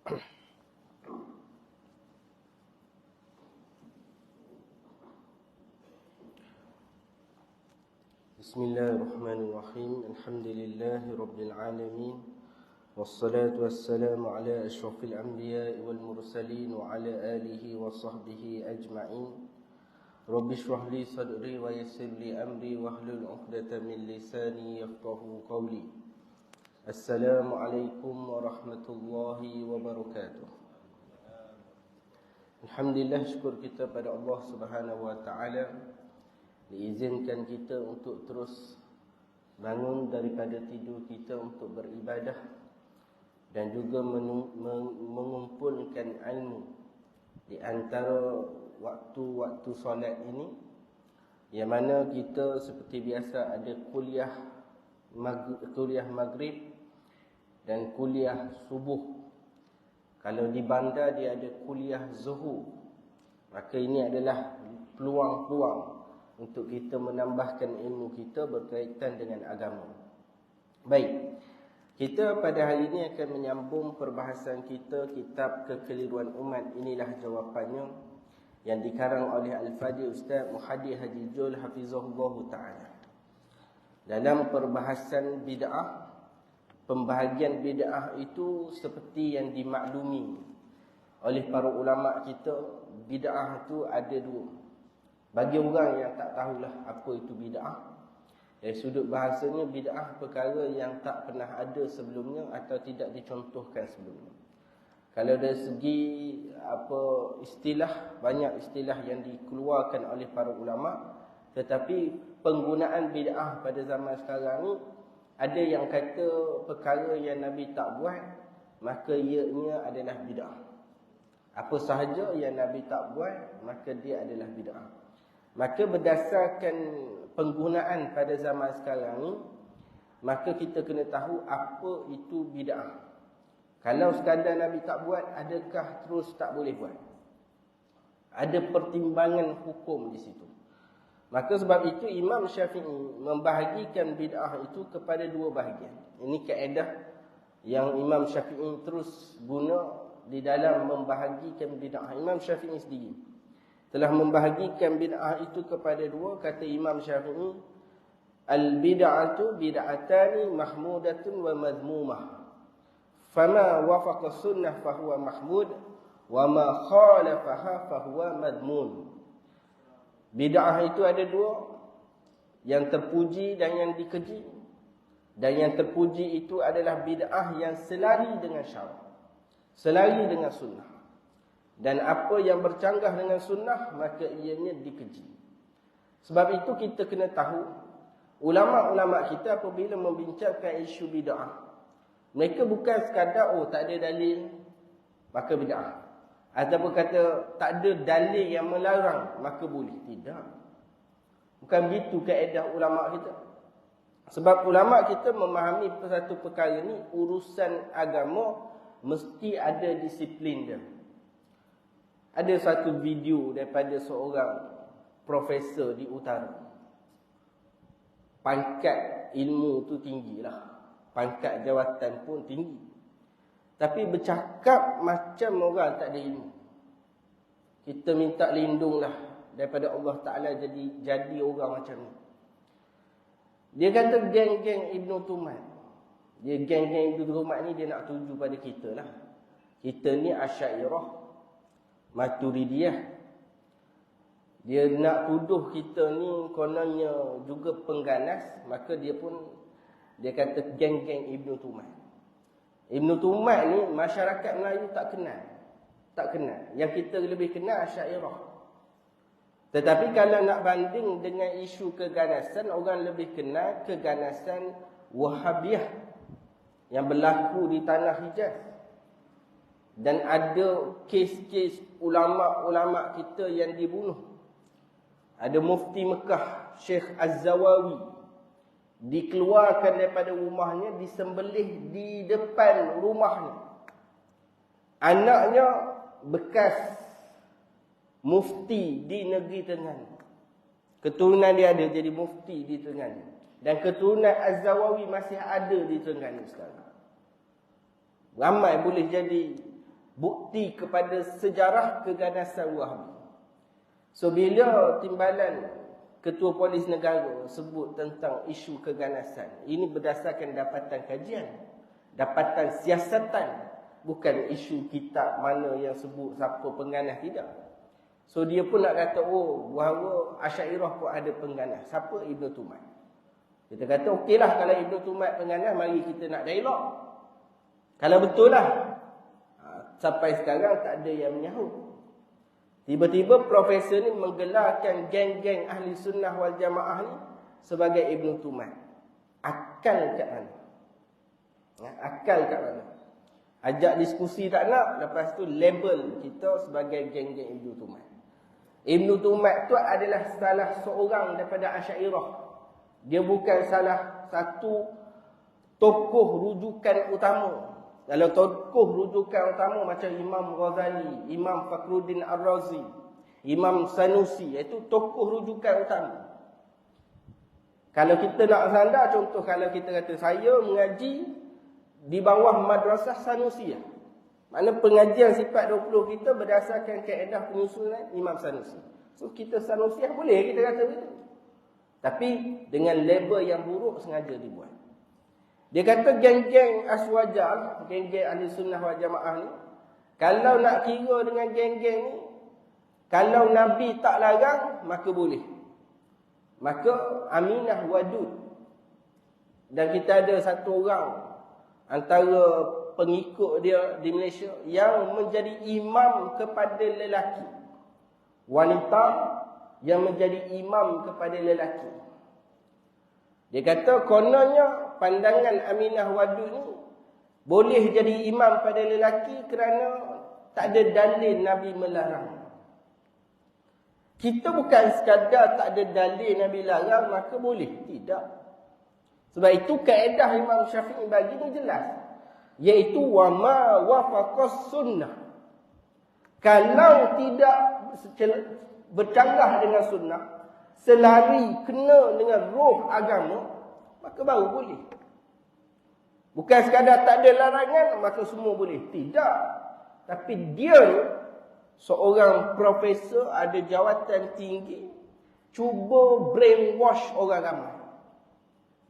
Bismillahirrahmanirrahim. Alhamdulillahirabbil alamin. Wassalatu wassalamu ala asyrafil anbiya'i wal mursalin wa ala alihi wa sahbihi ajma'in. Rabbi shrah li sadri wa yassir li amri wahlul 'uqdatam min lisani yafqahu qawli. Assalamualaikum warahmatullahi wabarakatuh. Alhamdulillah, syukur kita pada Allah Subhanahu wa taala, diizinkan kita untuk terus bangun daripada tidur kita untuk beribadah dan juga mengumpulkan ilmu di antara waktu-waktu solat ini, yang mana kita seperti biasa ada kuliah maghrib dan kuliah subuh. Kalau di bandar dia ada kuliah zuhur. Maka ini adalah peluang-peluang untuk kita menambahkan ilmu kita berkaitan dengan agama. Baik, kita pada hari ini akan menyambung perbahasan kita kitab Kekeliruan Umat. Inilah jawapannya, yang dikarang oleh Al-Fadhil Ustaz Muhaddir Haji Jul Hafizahullah Ta'ala. Dalam perbahasan bid'ah, pembahagian bid'ah itu seperti yang dimaklumi oleh para ulama kita, bid'ah itu ada dua. Bagi orang yang tak tahulah apa itu bid'ah, dari sudut bahasanya, bid'ah perkara yang tak pernah ada sebelumnya atau tidak dicontohkan sebelumnya. Kalau dari segi istilah, banyak istilah yang dikeluarkan oleh para ulama, tetapi penggunaan bid'ah pada zaman sekarang ni, ada yang kata perkara yang Nabi tak buat, maka ianya adalah bid'ah. Apa sahaja yang Nabi tak buat, maka dia adalah bid'ah. Maka berdasarkan penggunaan pada zaman sekarang ni, maka kita kena tahu apa itu bid'ah. Kalau sekadar Nabi tak buat, adakah terus tak boleh buat? Ada pertimbangan hukum di situ. Maka sebab itu Imam Syafi'i membahagikan bid'ah itu kepada dua bahagian. Ini kaedah yang Imam Syafi'i terus guna di dalam membahagikan bid'ah. Imam Syafi'i sendiri telah membahagikan bid'ah itu kepada dua. Kata Imam Syafi'i, al-bid'atu bid'atani mahmudatun wa madhmumah. Fama wafaqa sunnah fahuwa mahmud, wa ma khalafaha fahuwa madmun. Bid'ah itu ada dua, yang terpuji dan yang dikeji. Dan yang terpuji itu adalah bid'ah yang selari dengan syarak, selari dengan sunnah. Dan apa yang bercanggah dengan sunnah, maka ianya dikeji. Sebab itu kita kena tahu, ulama-ulama kita apabila membincangkan isu bid'ah, mereka bukan sekadar tak ada dalil maka bid'ah, ataupun kata tak ada dalil yang melarang maka boleh. Tidak, bukan begitu kaedah ulama kita. Sebab ulama kita memahami satu perkara ni, urusan agama mesti ada disiplin dia. Ada satu video daripada seorang profesor di utara. Pangkat ilmu tu tinggilah, pangkat jawatan pun tinggi, tapi bercakap macam orang tak ada ilmu. Kita minta lindunglah daripada Allah Ta'ala jadi orang macam ni. Dia kata geng-geng Ibn Tuman. Dia geng-geng Ibn Tuman ni dia nak tuju pada kita lah. Kita ni Asy'ariyah, Maturidiyah. Dia nak tuduh kita ni kononnya juga pengganas, maka dia kata geng-geng Ibn Tuman. Ibn Tuman ni masyarakat Melayu tak kenal. Tak kenal. Yang kita lebih kenal Asy'ariyah. Tetapi kalau nak banding dengan isu keganasan, orang lebih kenal keganasan Wahhabiyah yang berlaku di tanah Hijaz. Dan ada kes-kes ulama-ulama kita yang dibunuh. Ada mufti Mekah, Syekh Az-Zawawi, dikeluarkan daripada rumahnya, disembelih di depan rumahnya. Anaknya bekas mufti di negeri Terengganu. Keturunan dia ada jadi mufti di Terengganu. Dan keturunan Az-Zawawi masih ada di Terengganu sekarang. Ramai boleh jadi bukti kepada sejarah keganasan Wahabi. So bila timbalan Ketua Polis Negara sebut tentang isu keganasan, ini berdasarkan dapatan kajian, dapatan siasatan, bukan isu kitab mana yang sebut siapa pengganas, tidak. So dia pun nak kata, oh bahawa Asy'ariyah pun ada pengganas. Siapa? Ibn Tumat. Kita kata okeylah, kalau Ibn Tumat pengganas, mari kita nak dialog. Kalau betul lah. Sampai sekarang tak ada yang menyahut. Tiba-tiba profesor ni menggelarkan geng-geng ahli sunnah wal jamaah ni sebagai Ibn Tumat. Akal kat mana? Akal kat mana? Ajak diskusi tak nak, lepas tu label kita sebagai geng-geng Ibn Tumat. Ibn Tumat tu adalah salah seorang daripada Asy'ariyah. Dia bukan salah satu tokoh rujukan utama. Kalau tokoh rujukan utama macam Imam Ghazali, Imam Fakhruddin Ar-Razi, Imam Sanusi, itu tokoh rujukan utama. Kalau kita nak sandar, contoh kalau kita kata saya mengaji di bawah madrasah Sanusiyah. Makna pengajian sifat 20 kita berdasarkan kaedah penyusunan Imam Sanusi. So kita Sanusiyah boleh kita kata begitu. Tapi dengan label yang buruk sengaja dibuat. Dia kata geng-geng aswajar, geng-geng ahli sunnah wal jamaah ni, kalau nak kira dengan geng-geng ni, kalau Nabi tak larang, maka boleh. Maka Aminah Wadud. Dan kita ada satu orang antara pengikut dia di Malaysia yang menjadi imam kepada lelaki. Wanita yang menjadi imam kepada lelaki. Dia kata kononnya pandangan Aminah Wadud ni boleh jadi imam pada lelaki kerana tak ada dalil Nabi melarang. Kita bukan sekadar tak ada dalil Nabi larang maka boleh. Tidak. Sebab itu kaedah Imam Syafi'i bagi ni jelas. Iaitu wa ma wafaqas sunnah. Kalau tidak bercanggah dengan sunnah, selari kena dengan roh agama, maka baru boleh. Bukan sekadar tak ada larangan, maka semua boleh. Tidak. Tapi dia seorang profesor, ada jawatan tinggi, cuba brainwash orang ramai.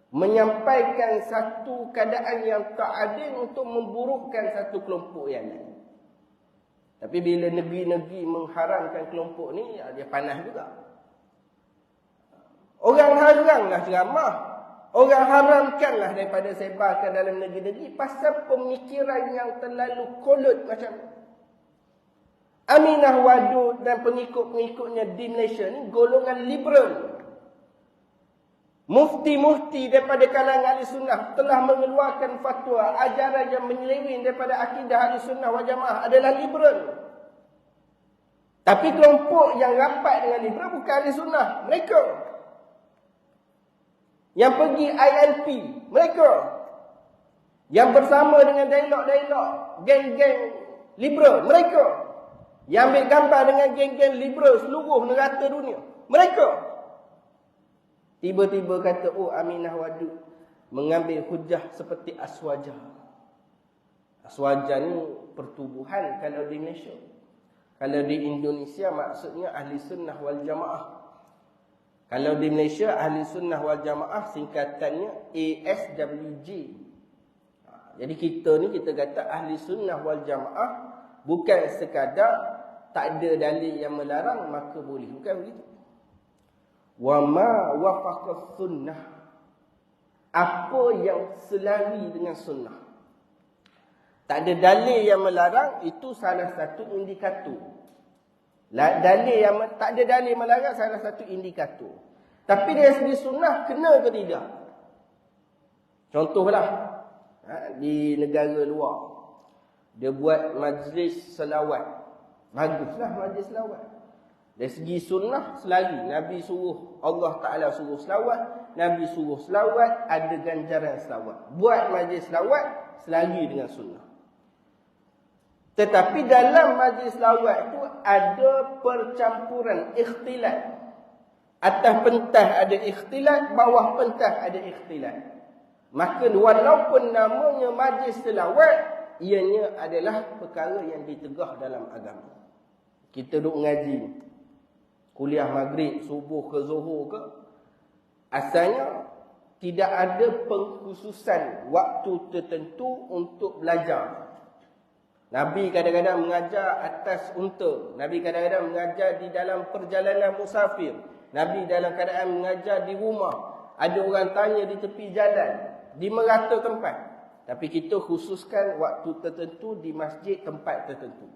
Menyampaikan satu keadaan yang tak adil untuk memburukkan satu kelompok yang lain. Tapi bila negeri-negeri mengharamkan kelompok ni, dia panas juga. Orang haramlah ceramah. Orang haramkanlah daripada sebarkan dalam negeri-negeri pasal pemikiran yang terlalu kolot macam ni. Aminah Wadud dan pengikut-pengikutnya di Malaysia ni golongan liberal. Mufti-mufti daripada kalangan ahli sunnah telah mengeluarkan fatwa ajaran yang menyeleweng daripada akidah ahli sunnah wal jamaah adalah liberal. Tapi kelompok yang rapat dengan liberal bukan ahli sunnah. Mereka yang pergi ILP, mereka yang bersama dengan dialog-dialog geng-geng liberal, mereka yang ambil gambar dengan geng-geng liberal seluruh negara dunia, mereka tiba-tiba kata, oh Aminah Wadud mengambil hujah seperti aswaja. Aswaja ni pertubuhan kalau di Malaysia. Kalau di Indonesia maksudnya ahli sunnah wal jamaah. Kalau di Malaysia, Ahli Sunnah wal Jamaah singkatannya ASWJ. Jadi kita ni, kita kata Ahli Sunnah wal Jamaah bukan sekadar tak ada dalil yang melarang, maka boleh. Bukan begitu. Wa ma wafaqas sunnah. Apa yang selari dengan sunnah. Tak ada dalil yang melarang, itu salah satu indikator. Dalil yang tak ada dalil melarang salah satu indikator. Tapi dari segi sunnah kena ke tidak? Contohlah di negara luar dia buat majlis selawat. Baguslah majlis selawat. Dari segi sunnah selari. Nabi suruh, Allah Ta'ala suruh selawat, Nabi suruh selawat, ada ganjaran selawat. Buat majlis selawat selari dengan sunnah. Tetapi dalam majlis selawat itu ada percampuran, ikhtilat. Atas pentas ada ikhtilat, bawah pentas ada ikhtilat. Maka walaupun namanya majlis selawat, ianya adalah perkara yang ditegah dalam agama. Kita duk ngaji, kuliah maghrib, subuh ke zuhur ke, asalnya tidak ada pengkhususan waktu tertentu untuk belajar. Nabi kadang-kadang mengajar atas unta. Nabi kadang-kadang mengajar di dalam perjalanan musafir. Nabi dalam keadaan mengajar di rumah. Ada orang tanya di tepi jalan, di merata tempat. Tapi kita khususkan waktu tertentu di masjid tempat tertentu.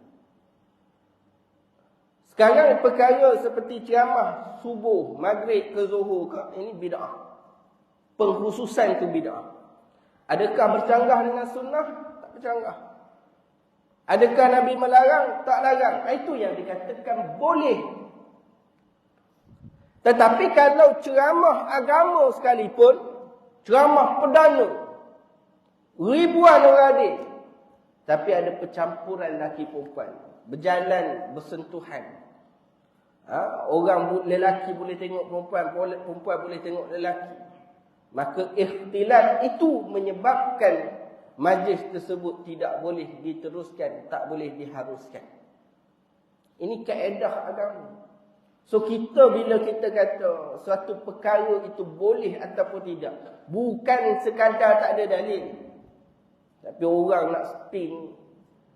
Sekarang perkara seperti ceramah subuh, maghrib ke zuhur ke, ini bid'ah. Pengkhususan itu bid'ah. Adakah bercanggah dengan sunnah? Tak bercanggah. Adakah Nabi melarang? Tak larang. Itu yang dikatakan boleh. Tetapi kalau ceramah agama sekalipun, ceramah perdana, ribuan orang hadir, tapi ada percampuran lelaki perempuan, berjalan bersentuhan. Orang lelaki boleh tengok perempuan, perempuan boleh tengok lelaki. Maka ikhtilaf itu menyebabkan majlis tersebut tidak boleh diteruskan, tak boleh diharuskan. Ini kaedah agama. So kita bila kita kata suatu perkara itu boleh ataupun tidak, bukan sekadar tak ada dalil. Tapi orang nak spin,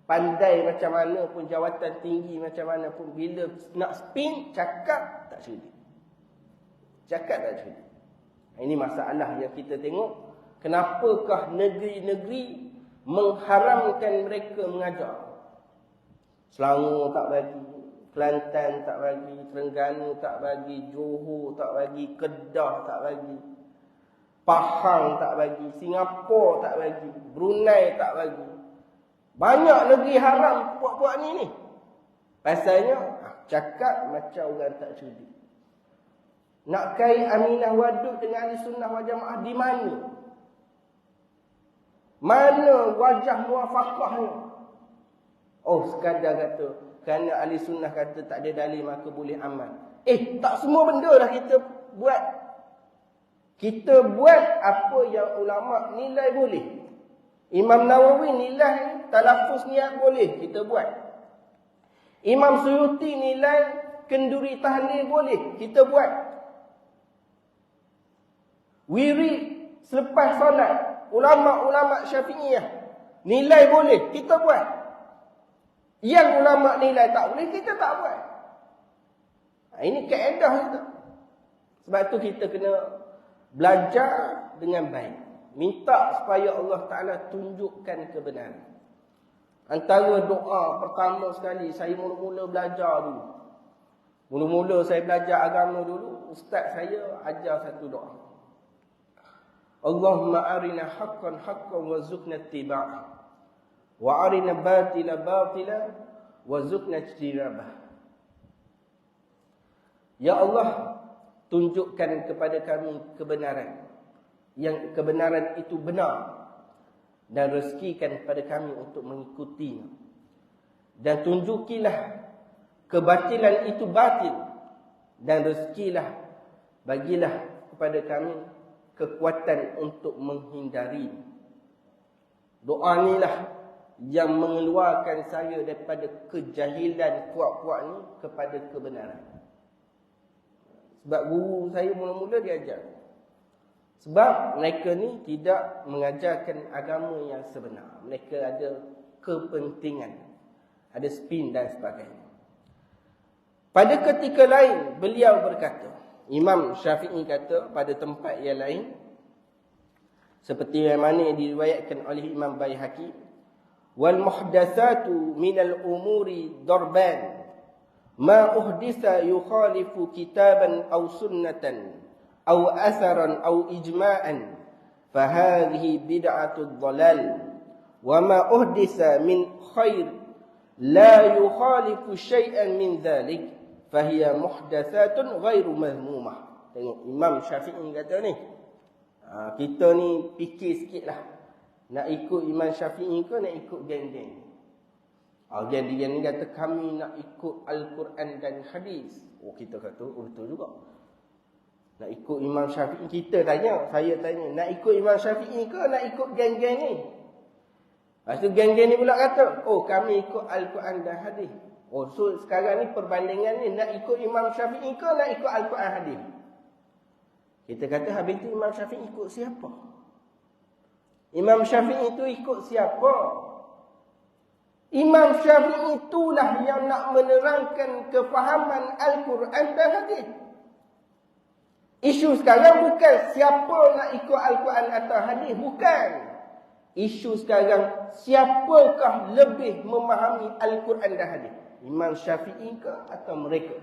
pandai macam mana pun, jawatan tinggi macam mana pun, bila nak spin, cakap tak cerdik. Cakap tak cerdik. Ini masalah yang kita tengok. Kenapakah negeri-negeri mengharamkan mereka mengajar? Selangor tak bagi, Kelantan tak bagi, Terengganu tak bagi, Johor tak bagi, Kedah tak bagi, Pahang tak bagi, Singapura tak bagi, Brunei tak bagi. Banyak negeri haram buat-buat ni. Pasalnya cakap macam orang tak cerdik. Nak kait Aminah Wadud dengan Ahli Sunnah wal Jamaah di mana? Mana wajah muafakahnya? Oh, sekadar kata kerana Ahli Sunnah kata tak ada dalil maka boleh amal. Tak semua benda dah kita buat. Kita buat apa yang ulama nilai boleh. Imam Nawawi nilai talafuz niat boleh, kita buat. Imam Suyuti nilai kenduri tahlil boleh, kita buat. Wirid selepas solat, ulama-ulama Syafi'iyah nilai boleh, kita buat. Yang ulama nilai tak boleh, kita tak buat. Ini kaedah kita. Sebab tu kita kena belajar dengan baik. Minta supaya Allah Ta'ala tunjukkan kebenaran. Antara doa pertama sekali, saya mula-mula belajar dulu. Mula-mula saya belajar agama dulu, ustaz saya ajar satu doa. Allahumma arina haqqan haqqan warzuqna ittiba'ah, wa arina batila batila warzuqna ijtinabah. Ya Allah, tunjukkan kepada kami kebenaran, yang kebenaran itu benar, dan rezekikan kepada kami untuk mengikutinya. Dan tunjukilah kebatilan itu batil, dan rezekilah, bagilah kepada kami kekuatan untuk menghindari. Doa inilah yang mengeluarkan saya daripada kejahilan puak-puak ni kepada kebenaran. Sebab guru saya mula-mula diajar. Sebab mereka ni tidak mengajarkan agama yang sebenar. Mereka ada kepentingan, ada spin dan sebagainya. Pada ketika lain beliau berkata, Imam Syafi'i kata pada tempat yang lain, seperti yang mana yang diriwayatkan oleh Imam Baihaqi, wal muhdatsatu minal umuri darban, ma uhditha yukhalifu kitaban aw sunnatan aw atharan aw ijma'an, fahadhihi bid'atud dhalal, wa ma uhditha min khair la yukhalifu syai'an min dhalik, fahiya muhdatsatun ghairu mazmumah. Tengok Imam Syafi'i kata ni. Kita ni fikir sikitlah. Nak ikut Imam Syafi'i ke nak ikut geng-geng? Geng-geng ni kata kami nak ikut Al-Quran dan hadis. Kita kata betul juga. Nak ikut Imam Syafi'i, kita tanya, saya tanya, nak ikut Imam Syafi'i ke nak ikut geng-geng ni? Lepas tu geng-geng ni pula kata, oh kami ikut Al-Quran dan hadis. Oh so sekarang ni perbandingan ni nak ikut Imam Syafi'i ke nak ikut Al-Quran hadis? Kita kata habis tu Imam Syafi'i ikut siapa? Imam Syafi'i itu ikut siapa? Imam Syafi'i itulah yang nak menerangkan kefahaman Al-Quran dan hadis. Isu sekarang bukan siapa nak ikut Al-Quran atau hadis, bukan. Isu sekarang, siapakah lebih memahami Al-Quran dan hadis? Imam Syafi'i ke atau mereka?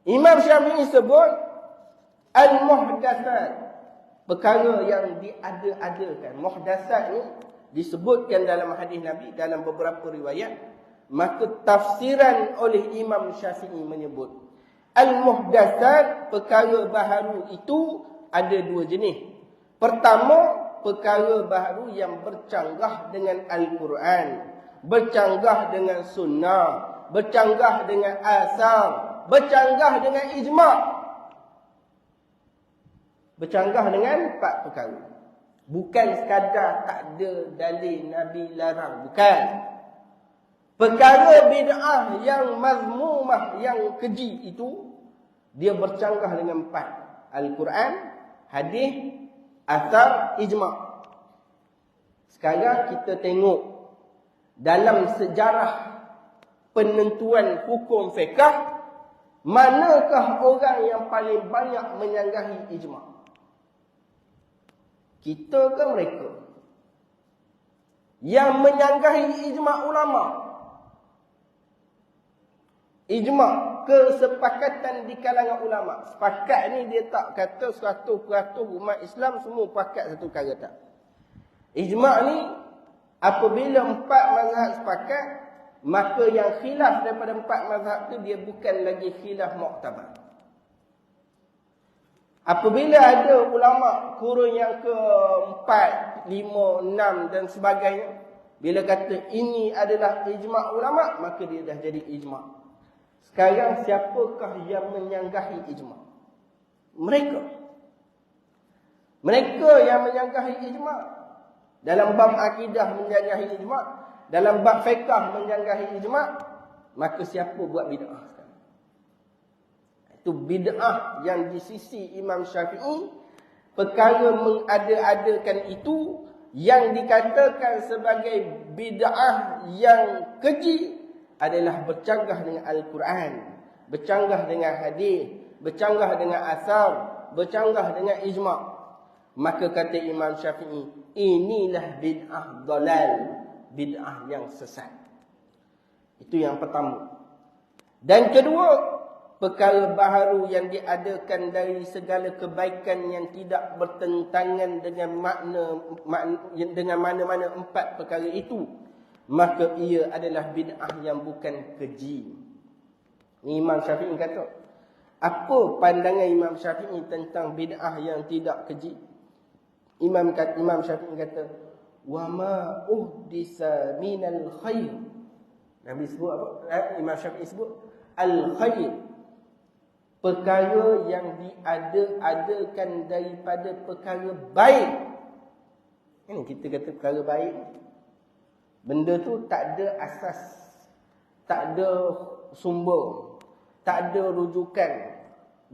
Imam Syafi'i sebut al-muhdatsat, perkara yang diada-adakan. Muhdatsat ni disebutkan dalam hadis Nabi dalam beberapa riwayat. Maka tafsiran oleh Imam Syafi'i menyebut al-muhdatsat, perkara baharu itu ada dua jenis. Pertama, perkara baharu yang bercanggah dengan Al-Quran, bercanggah dengan sunnah, bercanggah dengan asar, bercanggah dengan ijma'. Bercanggah dengan 4 perkara. Bukan sekadar tak ada dalil Nabi larang, bukan. Perkara bid'ah yang mazmumah, yang keji itu, dia bercanggah dengan 4. Al-Quran, hadis, asar, ijma'. Sekarang kita tengok dalam sejarah penentuan hukum fiqh, manakah orang yang paling banyak menyanggahi ijma'? Kita ke mereka? Yang menyanggahi ijma' ulama'. Ijma', kesepakatan di kalangan ulama'. Sepakat ni dia tak kata 100% umat Islam semua pakat satu perkara, tak. Ijma' ni apabila 4 mazhab sepakat, maka yang khilaf daripada 4 mazhab tu dia bukan lagi khilaf muktabar. Apabila ada ulama kurun yang ke-4, 5, 6 dan sebagainya, bila kata ini adalah ijma' ulama', maka dia dah jadi ijma'. Sekarang siapakah yang menyanggahi ijma'? Mereka. Mereka yang menyanggahi ijma'. Dalam bab akidah menyanggahi ijma', dalam bab fiqh menyanggahi ijma', maka siapa buat bid'ah sekarang? Itu bid'ah yang di sisi Imam Syafi'i, perkara mengada-adakan itu yang dikatakan sebagai bid'ah yang keji adalah bercanggah dengan Al-Quran, bercanggah dengan hadis, bercanggah dengan asar, bercanggah dengan ijma'. Maka kata Imam Syafi'i, inilah bid'ah dalal, bid'ah yang sesat. Itu yang pertama. Dan kedua, perkara baharu yang diadakan dari segala kebaikan yang tidak bertentangan dengan dengan mana-mana 4 perkara itu, maka ia adalah bid'ah yang bukan keji. Ini Imam Syafi'i kata. Apa pandangan Imam Syafi'i tentang bid'ah yang tidak keji? Imam Syafi'i kata, wa ma uhdisa minal khair. Nabi sebut apa? Imam Syafi'i sebut al-khair, perkara yang diada-adakan daripada perkara baik. Ini kita kata perkara baik. Benda tu tak ada asas, tak ada sumber, tak ada rujukan.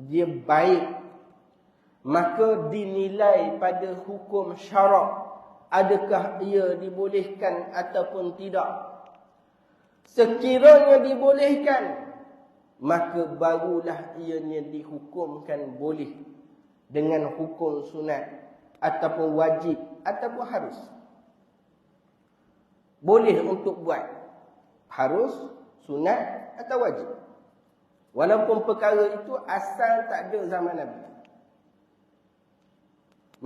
Dia baik. Maka dinilai pada hukum syarak, adakah ia dibolehkan ataupun tidak. Sekiranya dibolehkan, maka barulah ianya dihukumkan boleh dengan hukum sunat ataupun wajib ataupun harus. Boleh untuk buat, harus, sunat atau wajib. Walaupun perkara itu asal tak ada zaman Nabi.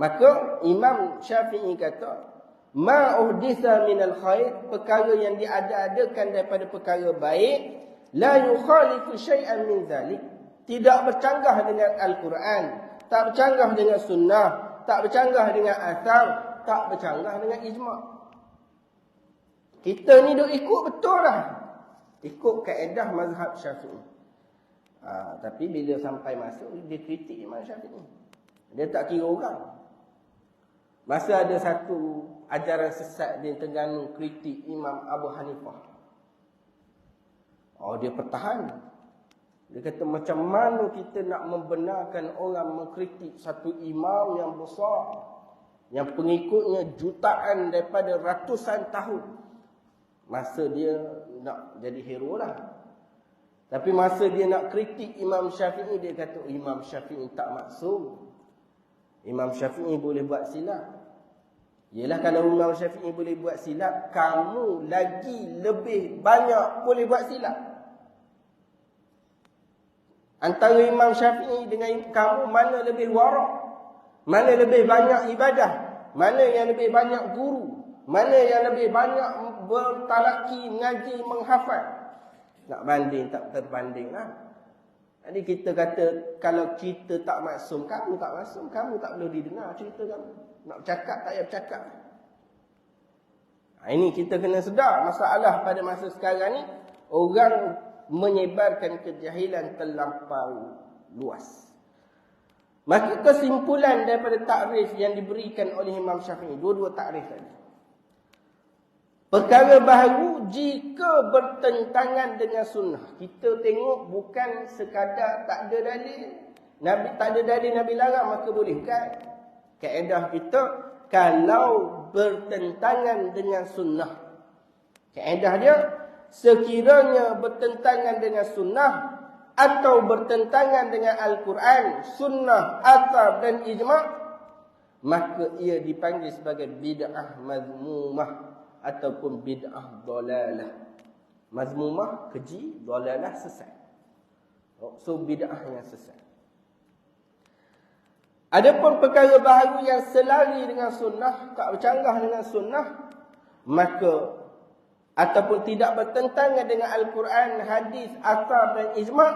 Maka Imam Syafi'i kata, ma uhditha minal khair, perkara yang diada-adakan daripada perkara baik, la yukhalifu syai'an min zalik, tidak bercanggah dengan Al-Quran, tak bercanggah dengan sunnah, tak bercanggah dengan asar, tak bercanggah dengan ijma'. Kita ni duk ikut betul lah, ikut kaedah mazhab Syafi'i. Tapi bila sampai masuk, dia kritik Imam Syafi'i. Dia tak kira orang. Masa ada satu ajaran sesat di Terengganu kritik Imam Abu Hanifah. Dia pertahan. Dia kata macam mana kita nak membenarkan orang mengkritik satu imam yang besar, yang pengikutnya jutaan daripada ratusan tahun. Masa dia nak jadi hero lah. Tapi masa dia nak kritik Imam Syafi'i, dia kata Imam Syafi'i tak maksum. Imam Syafi'i boleh buat silap. Yelah, kalau Imam Syafi'i boleh buat silap, kamu lagi lebih banyak boleh buat silap. Antara Imam Syafi'i dengan kamu, mana lebih warak? Mana lebih banyak ibadah? Mana yang lebih banyak guru? Mana yang lebih banyak bertalaki, mengaji, menghafal? Nak banding tak terbanding lah. Jadi kita kata, kalau kita tak maksum, kamu tak maksum, kamu tak perlu didengar cerita kamu. Nak bercakap tak payah bercakap. Ini kita kena sedar masalah pada masa sekarang ni. Orang menyebarkan kejahilan terlampau luas. Maka kesimpulan daripada takrif yang diberikan oleh Imam Syafi'i, dua-dua takrif tadi. Perkara baharu jika bertentangan dengan sunnah. Kita tengok bukan sekadar tak ada dalil. Tak ada dalil Nabi larang, maka boleh kan? Kaedah kita, kalau bertentangan dengan sunnah. Kaedah dia, sekiranya bertentangan dengan sunnah atau bertentangan dengan Al-Quran, sunnah, athar dan ijma', maka ia dipanggil sebagai bid'ah mazmumah ataupun bid'ah dalalah. Mazmumah keji, dalalah sesat. So bid'ah yang sesat. Adapun perkara baharu yang selari dengan sunnah, tak bercanggah dengan sunnah, maka ataupun tidak bertentangan dengan Al-Quran, hadis, athar dan ijma',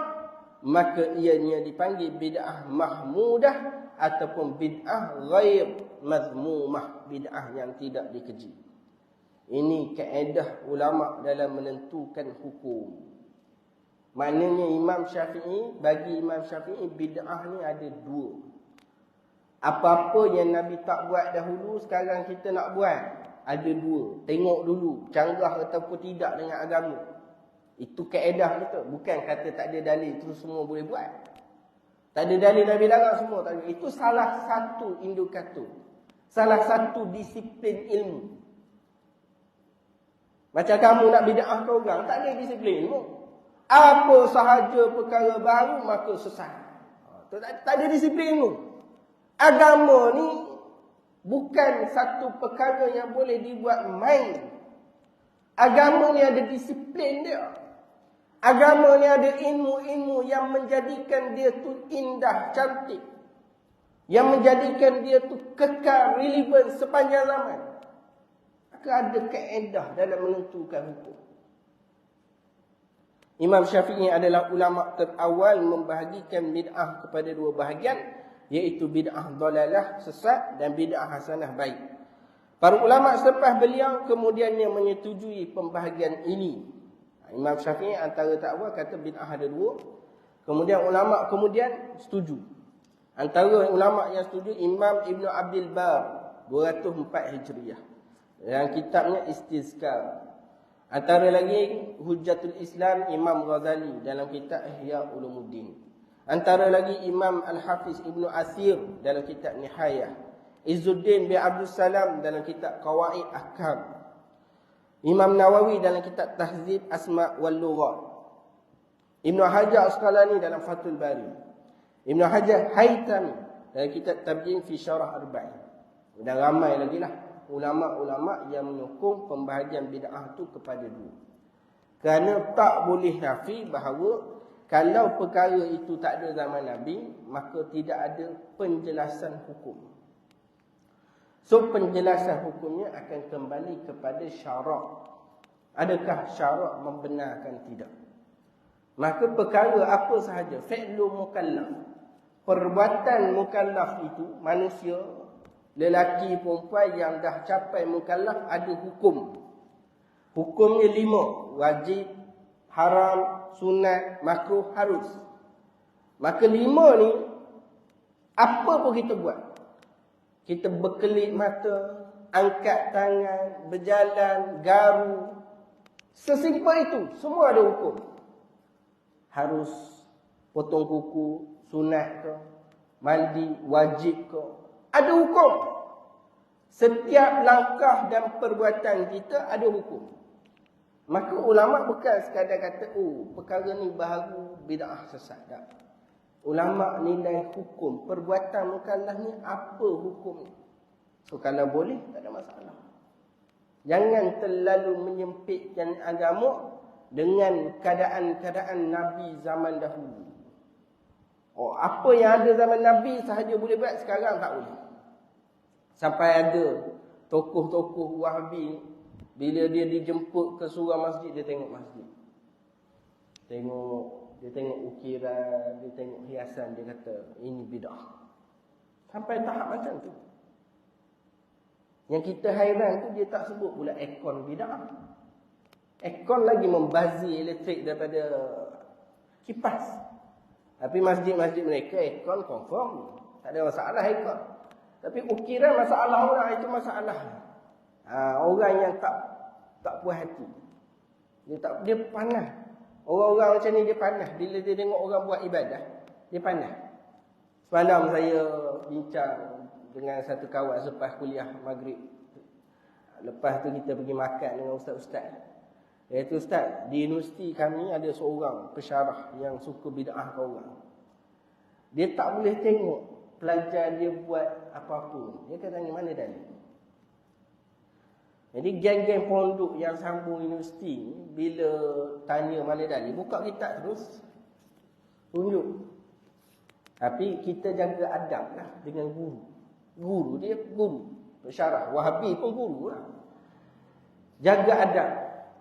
maka ianya dipanggil bid'ah mahmudah ataupun bid'ah ghair mazmumah, bid'ah yang tidak dikeji. Ini kaedah ulama' dalam menentukan hukum. Maknanya Imam Syafi'i, bagi Imam Syafi'i, bid'ah ni ada dua. Apa-apa yang Nabi tak buat dahulu, sekarang kita nak buat, ada dua. Tengok dulu, canggah ataupun tidak dengan agama. Itu kaedah kita. Bukan kata tak ada dalil, terus semua boleh buat. Tak ada dalil Nabi larang, semua tak ada. Itu salah satu indikator. Salah satu disiplin ilmu. Macam kamu nak bid'ah ke orang, tak ada disiplin ilmu. Apa sahaja perkara baru, maka sesat. Tak ada disiplin ilmu. Agama ni bukan satu perkara yang boleh dibuat main. Agama ni ada disiplin dia. Agama ni ada ilmu-ilmu yang menjadikan dia tu indah, cantik. Yang menjadikan dia tu kekal, relevan sepanjang zaman. Maka ada kaedah dalam menentukan hukum. Imam Syafi'i adalah ulama' terawal membahagikan bid'ah kepada dua bahagian, iaitu bid'ah dalalah, sesat, dan bid'ah hasanah, baik. Para ulama' selepas beliau kemudiannya menyetujui pembahagian ini. Imam Syafi'i antara takwal kata bid'ah ada dua. Kemudian ulama' kemudian setuju. Antara ulama' yang setuju Imam Ibn Abdul Bar 204 Hijriah. Dalam kitabnya Istizkar. Antara lagi Hujjatul Islam Imam Ghazali dalam kitab Ihya Ulumuddin. Antara lagi Imam Al-Hafiz Ibn Asir dalam kitab Nihayah. Izzuddin bin Abdul Salam dalam kitab Qawaid Ahkam. Imam Nawawi dalam kitab Tahzib Asma' wal Lughat. Ibn Hajar Asqalani dalam Fathul Bari. Ibn Hajar Haytami dalam kitab Tabyin fi Syarah Arba'in. Dan ramai lagi lah ulama'-ulama' yang menyokong pembahagian bid'ah tu kepada dua. Kerana tak boleh nafi bahawa kalau perkara itu tak ada zaman Nabi, maka tidak ada penjelasan hukum. So penjelasan hukumnya akan kembali kepada syarak. Adakah syarak membenarkan tidak? Maka perkara apa sahaja, fi'lu mukallaf, perbuatan mukallaf itu, manusia, lelaki perempuan yang dah capai mukallaf, ada hukum. Hukumnya 5, wajib, haram, sunat, makruh, harus. Maka 5 ni, apa pun kita buat, kita berkelip mata, angkat tangan, berjalan, garu. Sesimpel itu, semua ada hukum. Harus potong kuku, sunat ke, mandi, wajib ke. Ada hukum. Setiap langkah dan perbuatan kita ada hukum. Maka ulama bukan sekadar kata, oh perkara ni baharu, bid'ah, sesat. Tak. Ulama nilai hukum. Perbuatan mukallaf ni apa hukum ni? So kalau boleh, tak ada masalah. Jangan terlalu menyempitkan agama dengan keadaan-keadaan Nabi zaman dahulu. Oh, apa yang ada zaman Nabi sahaja boleh buat, sekarang tak boleh. Sampai ada tokoh-tokoh Wahabi, bila dia dijemput ke surau masjid, dia tengok masjid. Dia tengok ukiran, dia tengok hiasan, dia kata ini bid'ah. Sampai tahap macam tu. Yang kita hairan tu, dia tak sebut pula aircon bid'ah. Aircon lagi membazir elektrik daripada kipas. Tapi masjid-masjid mereka aircon confirm, tak ada masalah aircon. Tapi ukiran masalah orang itu masalah. Orang yang tak puas hati. Dia panas. Orang-orang macam ni dia panas. Bila dia tengok orang buat ibadah, dia panas. Semalam saya bincang dengan satu kawan selepas kuliah maghrib. Lepas tu kita pergi makan dengan ustaz-ustaz. Iaitu ustaz, di universiti kami ada seorang pensyarah yang suka bid'ah orang. Dia tak boleh tengok pelajar dia buat apa-apa. Dia kata, mana dalil? Jadi geng-geng pondok yang sambung universiti ni, bila tanya mana dalil, buka kitab terus tunjuk. Tapi kita jaga adab lah dengan guru. Guru dia guru, pensyarah. Wahabi pun guru lah. Jaga adab.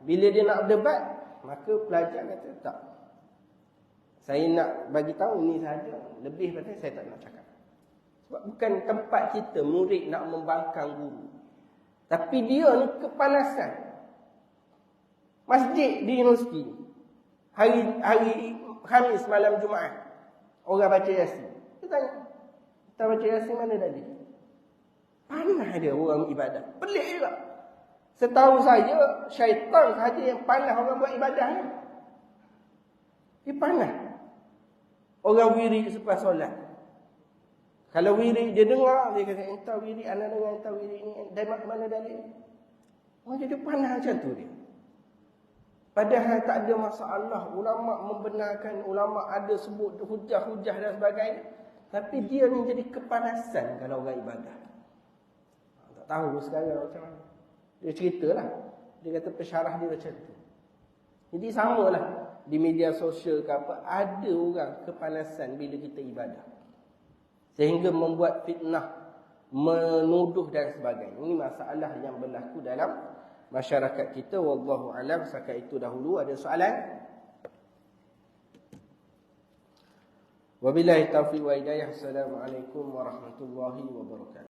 Bila dia nak debat, maka pelajar kata tak. Saya nak bagi tahu ni sahaja. Lebih pada saya tak nak cakap. Sebab bukan tempat kita murid nak membangkang guru. Tapi dia ni kepanasan. Masjid di universiti. Hari Khamis malam Jumaat. Orang baca Yasin. Dia tanya, kita baca Yasin mana tadi? Panas dia orang ibadah. Pelik juga. Setahu saya, syaitan sahaja yang panas orang buat ibadah ni. Dia panas. Orang wirid selepas solat. Kalau wirid dia dengar, dia kata, entah wirid, anak dengar entah wirid ni, dari mana dalil? Orang jadi panas macam tu dia. Padahal tak ada masalah. Ulama membenarkan, ulama ada sebut hujah-hujah dan sebagainya. Tapi dia ni jadi kepanasan kalau orang ibadah. Tak tahu sekarang macam mana. Dia ceritalah. Dia kata pensyarah dia macam tu. Jadi samalah di media sosial ke apa, ada orang kepanasan bila kita ibadah. Sehingga membuat fitnah, menuduh dan sebagainya. Ini masalah yang berlaku dalam masyarakat kita. Wallahu a'lam. Setakat itu dahulu. Ada soalan? Wabillahi taufiq wa hidayah. Assalamualaikum warahmatullahi wabarakatuh.